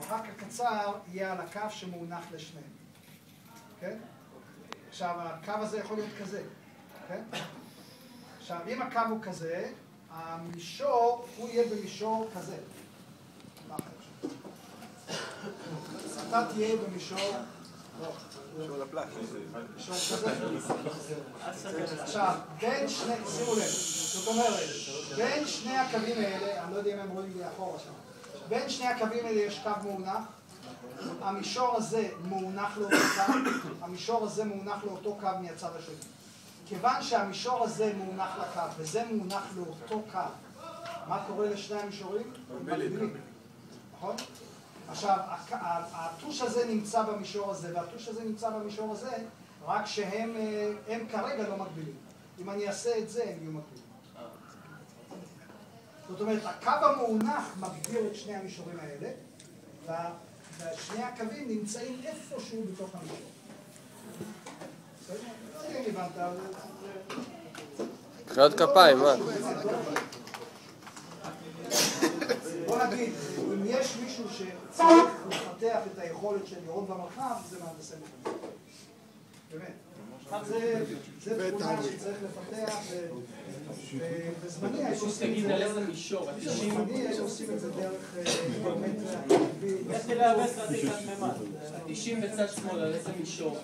המרחק הקצר יהיה על הקו שמונח לשניהם. כן? עכשיו, הקו הזה יכול להיות כזה. כן? עכשיו, אם הקו הוא כזה, המישור, הוא יהיה במישור כזה. אתה תהיה במישור... מישור לפלט. מישור כזה. עכשיו, בין שני... שימו לב, זאת אומרת, בין שני הקווים האלה, אני לא יודע אם הם רואים לי אחורה שם, בין שני הקווים האלה יש קו מונח, המישור הזה מונח לאותו קו, המישור הזה מונח לאותו קו מהצד השני. כיוון שהמישור הזה מונח לקו וזה מונח לאותו קו, מה קורה לשני המישורים? מקבילים. נכון? עכשיו, הטוש הזה נמצא במישור הזה והטוש הזה נמצא במישור הזה, רק שהם כרגע לא מקבילים. אם אני אעשה את זה, הם יהיו מקבילים. זאת אומרת, הקו המונח מגדיר את שני המישורים האלה, ושני הקווים נמצאים איפשהו בתוך המישור. לא יודע אם הבנת, אבל... חיות כפיים, מה? בוא נגיד, אם יש מישהו שצריך לפתח את היכולת של לראות במרחב, זה מהנדסי מכניקה. באמת. זה תכונה שצריך לפתח, ובזמני היינו עושים את זה... בזמני היינו עושים את זה דרך... איך תלהבס לדיקת ממד? 90 בצד שמאל, על איזה מישור?